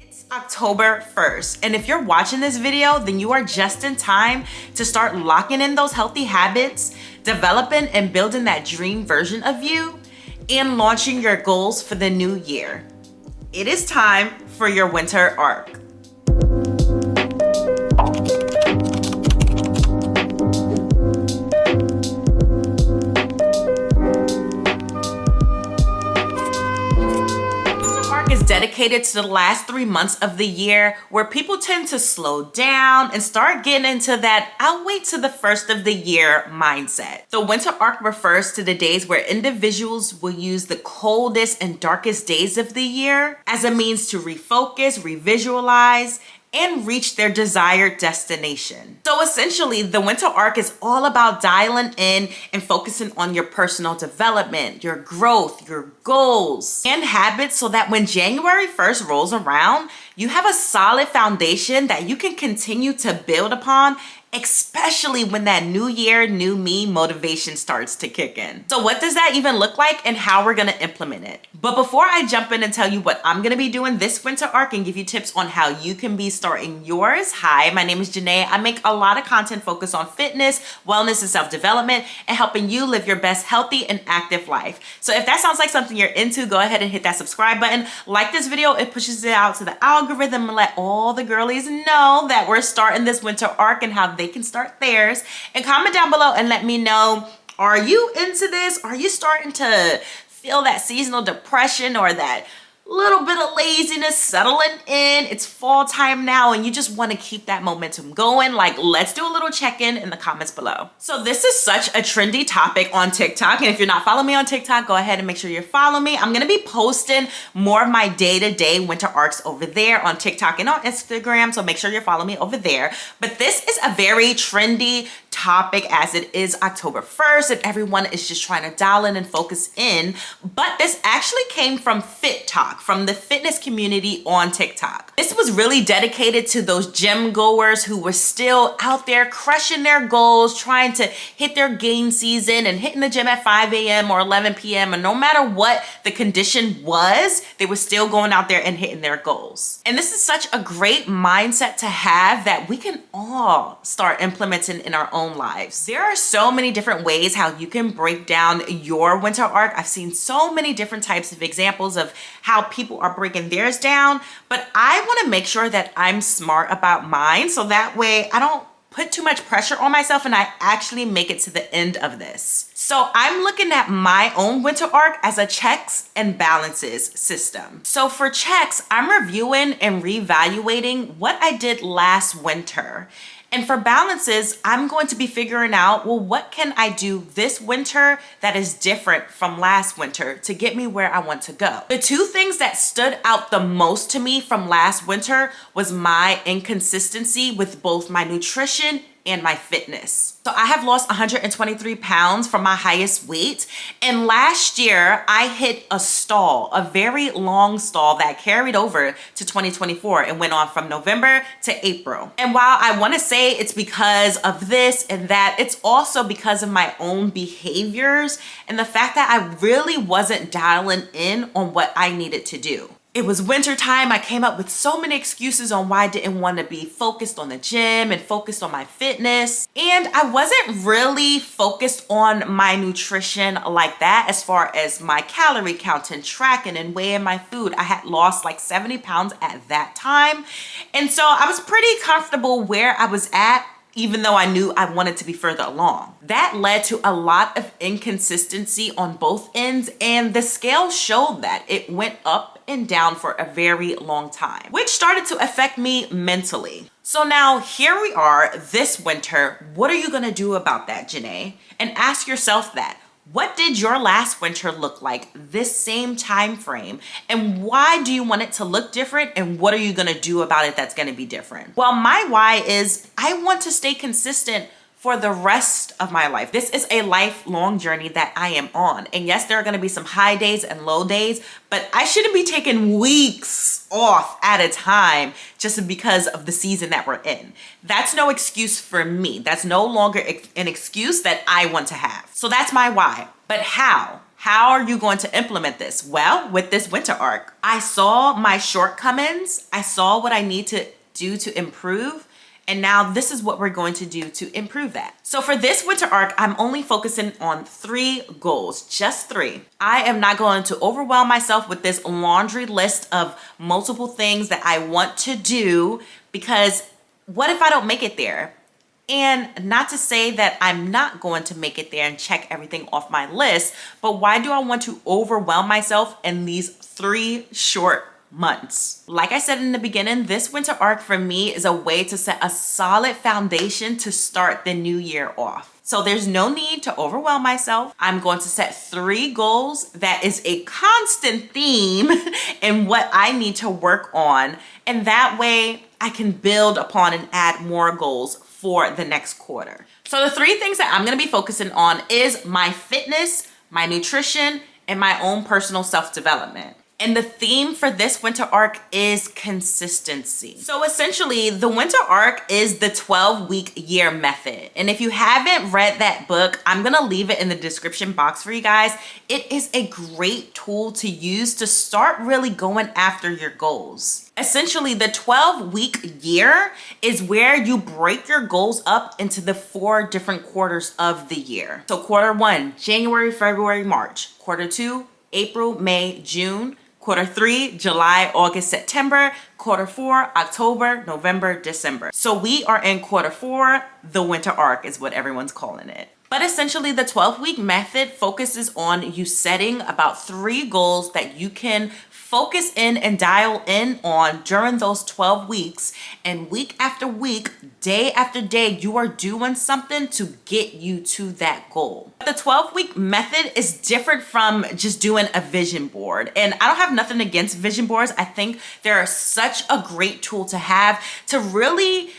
It's October 1st, and if you're watching this video, then you are just in time to start locking in those healthy habits, developing and building that dream version of you, and launching your goals for the new year. It is time for your winter arc. Is dedicated to the last 3 months of the year where people tend to slow down and start getting into that I'll wait till the first of the year mindset. The winter arc refers to the days where individuals will use the coldest and darkest days of the year as a means to refocus, revisualize, and reach their desired destination. So essentially, the winter arc is all about dialing in and focusing on your personal development, your growth, your goals, and habits so that when January 1st rolls around, you have a solid foundation that you can continue to build upon, especially when that new year, new me motivation starts to kick in. So what does that even look like and how we're gonna implement it? But before I jump in and tell you what I'm gonna be doing this winter arc and give you tips on how you can be starting yours. Hi, my name is Janae. I make a lot of content focused on fitness, wellness, and self-development and helping you live your best healthy and active life. So if that sounds like something you're into, go ahead and hit that subscribe button. Like this video, it pushes it out to the algorithm and let all the girlies know that we're starting this winter arc and how they can start theirs. And comment down below and let me know, are you into this? Are you starting to feel that seasonal depression or that little bit of laziness settling in? It's fall time now and you just want to keep that momentum going. Like, let's do a little check-in in the comments below. So this is such a trendy topic on TikTok, and if you're not following me on TikTok, go ahead and make sure you're following me. I'm gonna be posting more of my day-to-day winter arcs over there on TikTok and on Instagram, so make sure you're following me over there. But this is a very trendy topic as it is October 1st and everyone is just trying to dial in and focus in. But this actually came from Fit Talk, from the fitness community on TikTok. This was really dedicated to those gym goers who were still out there crushing their goals, trying to hit their gain season and hitting the gym at 5 a.m. or 11 p.m. And no matter what the condition was, they were still going out there and hitting their goals. And this is such a great mindset to have that we can all start implementing in our own lives. There are so many different ways how you can break down your winter arc. I've seen so many different types of examples of how people are breaking theirs down, but I want to make sure that I'm smart about mine so that way I don't put too much pressure on myself and I actually make it to the end of this. So I'm looking at my own winter arc as a checks and balances system. So for checks, I'm reviewing and reevaluating what I did last winter. And for balances, I'm going to be figuring out, well, what can I do this winter that is different from last winter to get me where I want to go? The two things that stood out the most to me from last winter was my inconsistency with both my nutrition and my fitness. So I have lost 123 pounds from my highest weight. And last year I hit a stall, a very long stall that carried over to 2024 and went on from November to April. And while I want to say it's because of this and that, it's also because of my own behaviors and the fact that I really wasn't dialing in on what I needed to do. It was winter time. I came up with so many excuses on why I didn't want to be focused on the gym and focused on my fitness. And I wasn't really focused on my nutrition like that as far as my calorie counting, tracking, and weighing my food. I had lost like 70 pounds at that time. And so I was pretty comfortable where I was at, even though I knew I wanted to be further along. That led to a lot of inconsistency on both ends, and the scale showed that it went up and down for a very long time, which started to affect me mentally. So now here we are this winter. What are you gonna do about that, Janae? And ask yourself that. What did your last winter look like this same time frame? And why do you want it to look different? And what are you gonna do about it that's gonna be different? Well, my why is I want to stay consistent for the rest of my life. This is a lifelong journey that I am on. And yes, there are gonna be some high days and low days, but I shouldn't be taking weeks off at a time just because of the season that we're in. That's no excuse for me. That's no longer an excuse that I want to have. So that's my why. But how? How are you going to implement this? Well, with this winter arc, I saw my shortcomings. I saw what I need to do to improve. And now this is what we're going to do to improve that. So for this winter arc, I'm only focusing on 3 goals, just 3. I am not going to overwhelm myself with this laundry list of multiple things that I want to do, because what if I don't make it there? And not to say that I'm not going to make it there and check everything off my list, but why do I want to overwhelm myself in these 3 short months? Like I said in the beginning, this winter arc for me is a way to set a solid foundation to start the new year off. So there's no need to overwhelm myself. I'm going to set 3 goals that is a constant theme in what I need to work on. And that way I can build upon and add more goals for the next quarter. So the 3 things that I'm gonna be focusing on is my fitness, my nutrition, and my own personal self-development. And the theme for this winter arc is consistency. So essentially, the winter arc is the 12-week year method. And if you haven't read that book, I'm gonna leave it in the description box for you guys. It is a great tool to use to start really going after your goals. Essentially, the 12-week year is where you break your goals up into the 4 different quarters of the year. So quarter 1, January, February, March. Quarter 2, April, May, June. Quarter 3, July, August, September. Quarter 4, October, November, December. So we are in quarter 4, the winter arc is what everyone's calling it. But essentially the 12-week method focuses on you setting about 3 goals that you can focus in and dial in on during those 12 weeks, and week after week, day after day, you are doing something to get you to that goal. The 12-week method is different from just doing a vision board. And I don't have nothing against vision boards. I think they're such a great tool to have to really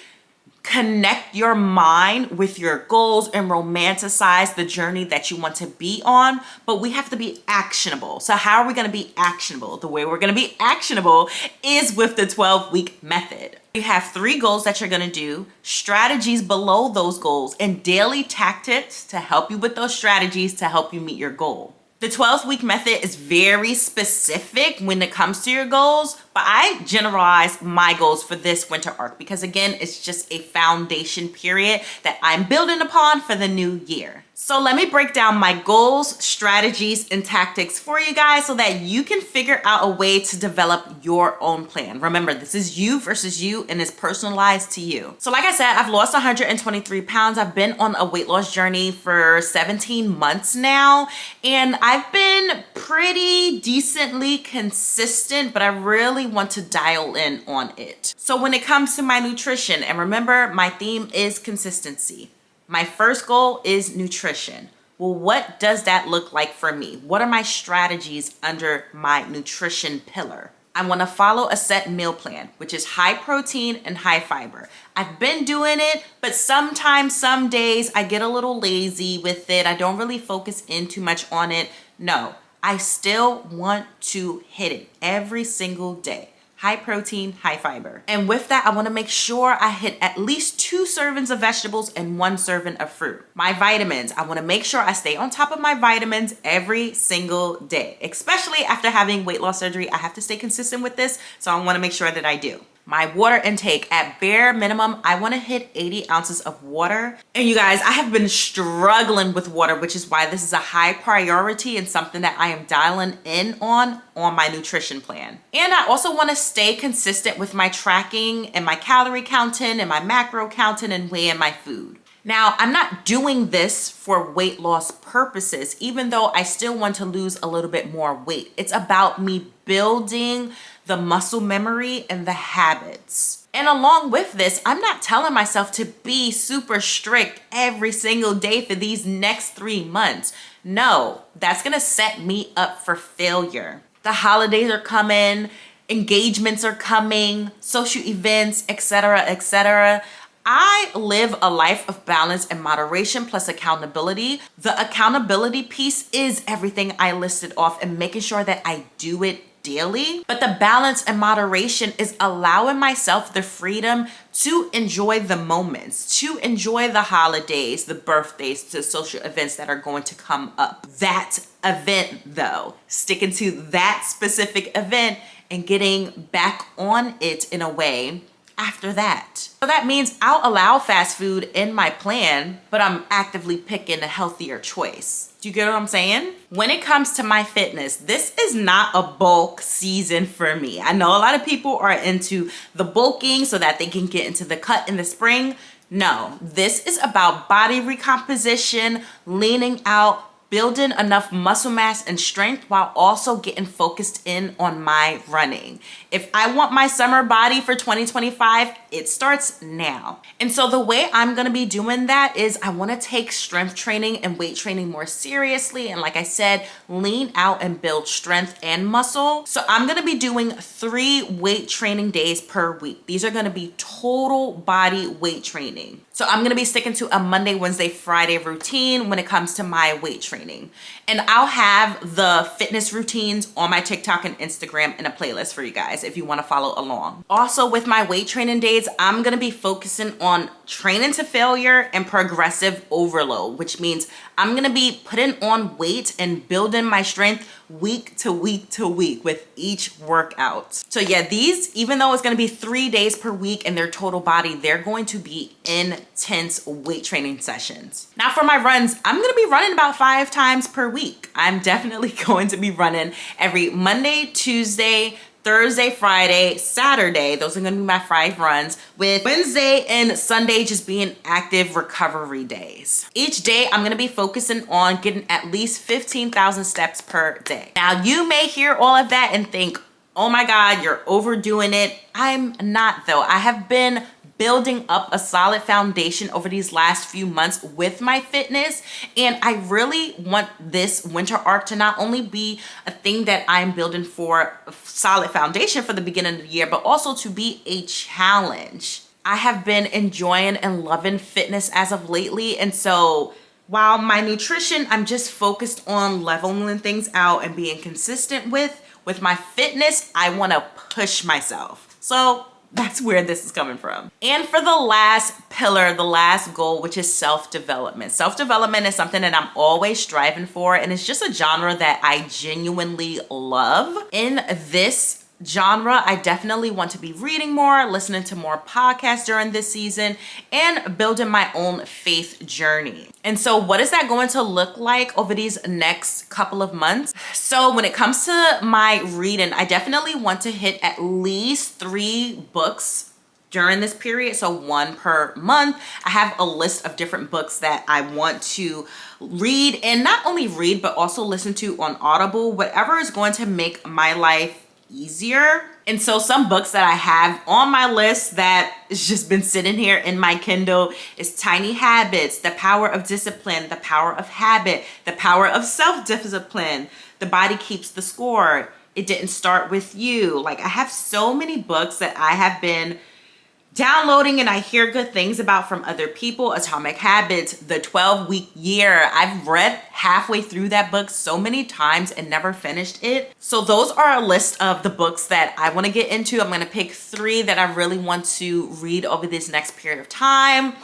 connect your mind with your goals and romanticize the journey that you want to be on, but we have to be actionable. So how are we going to be actionable? The way we're going to be actionable is with the 12-week method. You have 3 goals that you're going to do, strategies below those goals, and daily tactics to help you with those strategies to help you meet your goal. The 12-week method is very specific when it comes to your goals, but I generalize my goals for this winter arc because again, it's just a foundation period that I'm building upon for the new year. So let me break down my goals, strategies, and tactics for you guys so that you can figure out a way to develop your own plan. Remember, this is you versus you and it's personalized to you. So like I said, I've lost 123 pounds. I've been on a weight loss journey for 17 months now, and I've been pretty decently consistent, but I really want to dial in on it. So when it comes to my nutrition, and remember, my theme is consistency. My first goal is nutrition. Well, what does that look like for me? What are my strategies under my nutrition pillar? I want to follow a set meal plan, which is high protein and high fiber. I've been doing it, but sometimes, some days I get a little lazy with it. I don't really focus in too much on it. No, I still want to hit it every single day. High protein, high fiber. And with that, I want to make sure I hit at least 2 servings of vegetables and 1 serving of fruit. My vitamins, I want to make sure I stay on top of my vitamins every single day, especially after having weight loss surgery. I have to stay consistent with this, so I want to make sure that I do. My water intake, at bare minimum, I want to hit 80 ounces of water. And you guys, I have been struggling with water, which is why this is a high priority and something that I am dialing in on my nutrition plan. And I also want to stay consistent with my tracking and my calorie counting and my macro counting and weighing my food. Now, I'm not doing this for weight loss purposes, even though I still want to lose a little bit more weight. It's about me building the muscle memory and the habits. And along with this, I'm not telling myself to be super strict every single day for these next 3 months. No, that's gonna set me up for failure. The holidays are coming, engagements are coming, social events, etc., etc. I live a life of balance and moderation plus accountability. The accountability piece is everything I listed off and making sure that I do it daily, but the balance and moderation is allowing myself the freedom to enjoy the moments, to enjoy the holidays, the birthdays, the social events that are going to come up. That event though, sticking to that specific event and getting back on it in a way after that. So that means I'll allow fast food in my plan, but I'm actively picking a healthier choice. Do you get what I'm saying? When it comes to my fitness, this is not a bulk season for me. I know a lot of people are into the bulking so that they can get into the cut in the spring. No, this is about body recomposition, leaning out, building enough muscle mass and strength while also getting focused in on my running. If I want my summer body for 2025, it starts now. And so the way I'm gonna be doing that is I wanna take strength training and weight training more seriously. And like I said, lean out and build strength and muscle. So I'm gonna be doing 3 weight training days per week. These are gonna be total body weight training. So I'm gonna be sticking to a Monday, Wednesday, Friday routine when it comes to my weight training. And I'll have the fitness routines on my TikTok and Instagram in a playlist for you guys if you wanna follow along. Also with my weight training days, I'm gonna be focusing on training to failure and progressive overload, which means I'm gonna be putting on weight and building my strength week to week to week with each workout. So yeah, these, even though it's gonna be 3 days per week and their total body, they're going to be intense weight training sessions. Now for my runs, I'm gonna be running about 5 times per week. I'm definitely going to be running every Monday, Tuesday, Thursday, Friday, Saturday. Those are gonna be my 5 runs, with Wednesday and Sunday just being active recovery days. Each day, I'm gonna be focusing on getting at least 15,000 steps per day. Now, you may hear all of that and think, oh my God, you're overdoing it. I'm not though. I have been building up a solid foundation over these last few months with my fitness. And I really want this winter arc to not only be a thing that I'm building for a solid foundation for the beginning of the year, but also to be a challenge. I have been enjoying and loving fitness as of lately. And so while my nutrition, I'm just focused on leveling things out and being consistent with my fitness, I want to push myself. So that's where this is coming from. And for the last pillar, the last goal, which is self-development. Self-development is something that I'm always striving for, and it's just a genre that I genuinely love. In this genre, I definitely want to be reading more, listening to more podcasts during this season, and building my own faith journey. And so what is that going to look like over these next couple of months? So when it comes to my reading, I definitely want to hit at least 3 books during this period, so 1 per month. I have a list of different books that I want to read, and not only read, but also listen to on Audible, whatever is going to make my life easier. And so some books that I have on my list that has just been sitting here in my Kindle is Tiny Habits, The Power of Discipline, The Power of Habit, The Power of Self-Discipline, The Body Keeps the Score, It Didn't Start With You. Like, I have so many books that I have been downloading and I hear good things about from other people. Atomic Habits, The 12-Week Year. I've read halfway through that book so many times and never finished it. So those are a list of the books that I want to get into. I'm going to pick 3 that I really want to read over this next period of time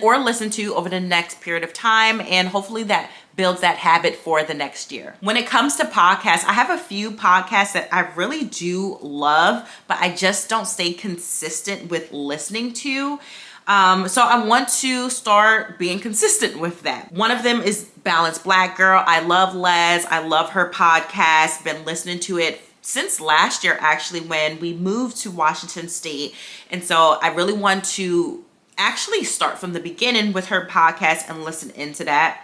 or listen to over the next period of time, and hopefully that builds that habit for the next year. When it comes to podcasts, I have a few podcasts that I really do love, but I just don't stay consistent with listening to. So I want to start being consistent with that. One of them is Balanced Black Girl. I love Les. I love her podcast. Been listening to it since last year, actually, when we moved to Washington State. And so I really want to actually start from the beginning with her podcast and listen into that.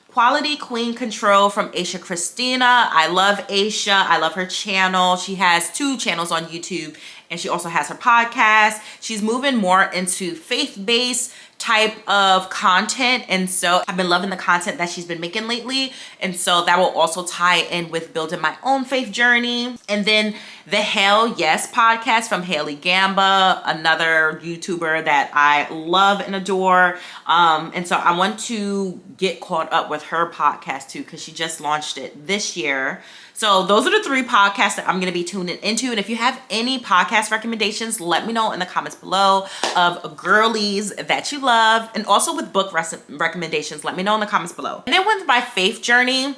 Quality Queen Control from Aisha Christina. I love Aisha. I love her channel. She has 2 channels on YouTube, and she also has her podcast. She's moving more into faith-based type of content, and so I've been loving the content that she's been making lately, and so that will also tie in with building my own faith journey. And then the Hell Yes podcast from Haley Gamba, another YouTuber that I love and adore, and so I want to get caught up with her podcast too, because she just launched it this year. So those are the 3 podcasts that I'm going to be tuning into. And if you have any podcast recommendations, let me know in the comments below of girlies that you love. And also with book recommendations, let me know in the comments below. And then with my faith journey,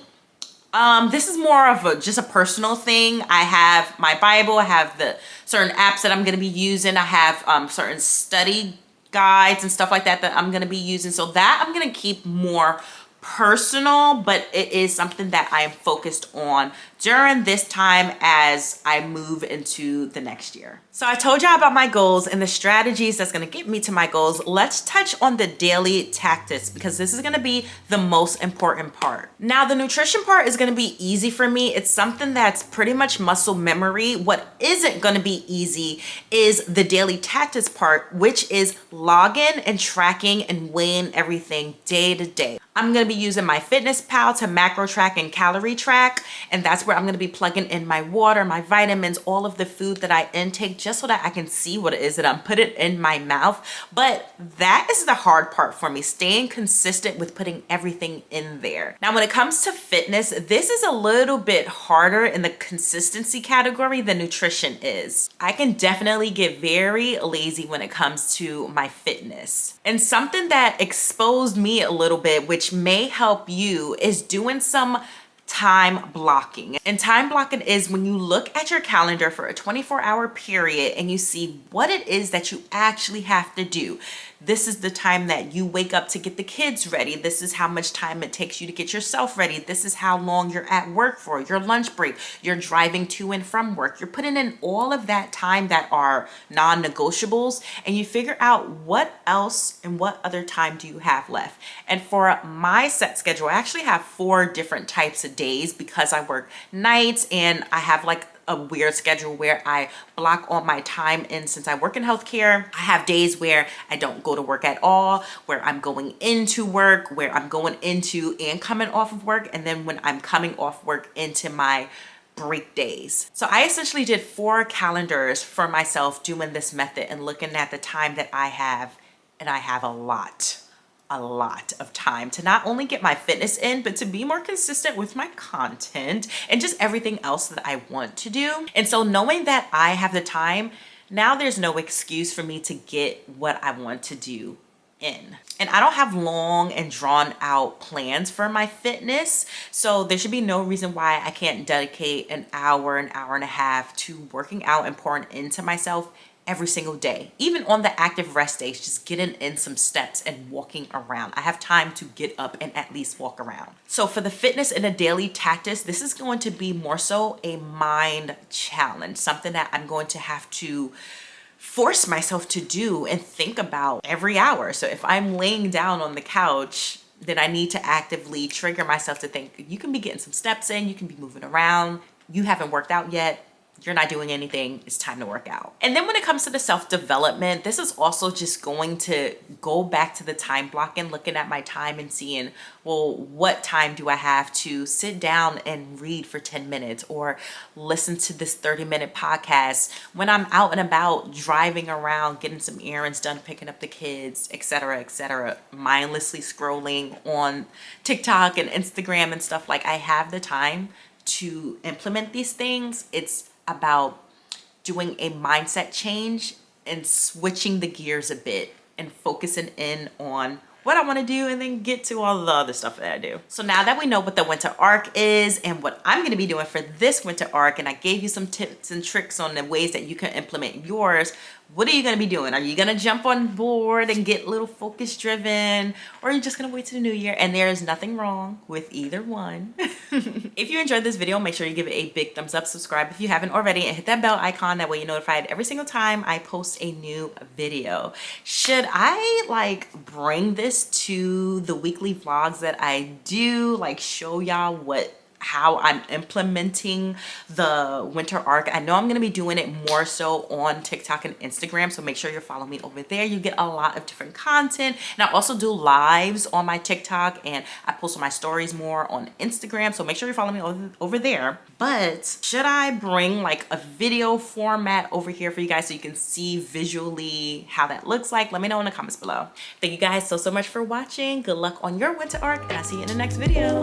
this is more of just a personal thing. I have my Bible, I have the certain apps that I'm going to be using. I have certain study guides and stuff like that that I'm going to be using. So that I'm going to keep more personal, but it is something that I am focused on during this time as I move into the next year. So I told y'all about my goals and the strategies that's going to get me to my goals. Let's touch on the daily tactics because this is going to be the most important part. Now, the nutrition part is going to be easy for me. It's something that's pretty much muscle memory. What isn't going to be easy is the daily tactics part, which is logging and tracking and weighing everything day to day. I'm going to be using my MyFitnessPal to macro track and calorie track. And that's where I'm going to be plugging in my water, my vitamins, all of the food that I intake just so that I can see what it is that I'm putting in my mouth. But that is the hard part for me, staying consistent with putting everything in there. Now, when it comes to fitness, this is a little bit harder in the consistency category than nutrition is. I can definitely get very lazy when it comes to my fitness. And something that exposed me a little bit, which may help you, is doing some time blocking. And time blocking is when you look at your calendar for a 24-hour period and you see what it is that you actually have to do. This is the time that you wake up to get the kids ready. This is how much time it takes you to get yourself ready. This is how long you're at work for, your lunch break, you're driving to and from work. You're putting in all of that time that are non-negotiables, and you figure out what else and what other time do you have left. And for my set schedule, I actually have 4 different types of days because I work nights and I have like a weird schedule where I block all my time in. Since I work in healthcare, I have days where I don't go to work at all, where I'm going into work, where I'm going into and coming off of work, and then when I'm coming off work into my break days. So I essentially did 4 calendars for myself doing this method and looking at the time that I have, and I have a lot of time to not only get my fitness in, but to be more consistent with my content and just everything else that I want to do. And so knowing that I have the time, now there's no excuse for me to get what I want to do in. And I don't have long and drawn out plans for my fitness. So there should be no reason why I can't dedicate an hour and a half to working out and pouring into myself every single day. Even on the active rest days, just getting in some steps and walking around. I have time to get up and at least walk around. So for the fitness and the daily tactics, this is going to be more so a mind challenge, something that I'm going to have to force myself to do and think about every hour. So if I'm laying down on the couch, then I need to actively trigger myself to think, you can be getting some steps in, you can be moving around, you haven't worked out yet, you're not doing anything, it's time to work out. And then when it comes to the self-development, this is also just going to go back to the time blocking, looking at my time and seeing, well, what time do I have to sit down and read for 10 minutes or listen to this 30-minute podcast when I'm out and about driving around, getting some errands done, picking up the kids, etc., mindlessly scrolling on TikTok and Instagram and stuff. Like, I have the time to implement these things. It's about doing a mindset change and switching the gears a bit and focusing in on what I want to do and then get to all the other stuff that I do. So now that we know what the winter arc is and what I'm going to be doing for this winter arc, and I gave you some tips and tricks on the ways that you can implement yours, what are you going to be doing? Are you going to jump on board and get a little focus driven, or are you just going to wait till the new year? And there is nothing wrong with either one. If you enjoyed this video, make sure you give it a big thumbs up, subscribe if you haven't already, and hit that bell icon. That way you're notified every single time I post a new video. Should I bring this to the weekly vlogs that I do, show y'all how I'm implementing the winter arc? I know I'm going to be doing it more so on TikTok and Instagram, so make sure you're following me over there. You get a lot of different content, and I also do lives on my TikTok, and I post on my stories more on Instagram, so make sure you're following me over there. But should I bring a video format over here for you guys so you can see visually how that looks like? Let me know in the comments below. Thank you guys so much for watching. Good luck on your winter arc, and I'll see you in the next video.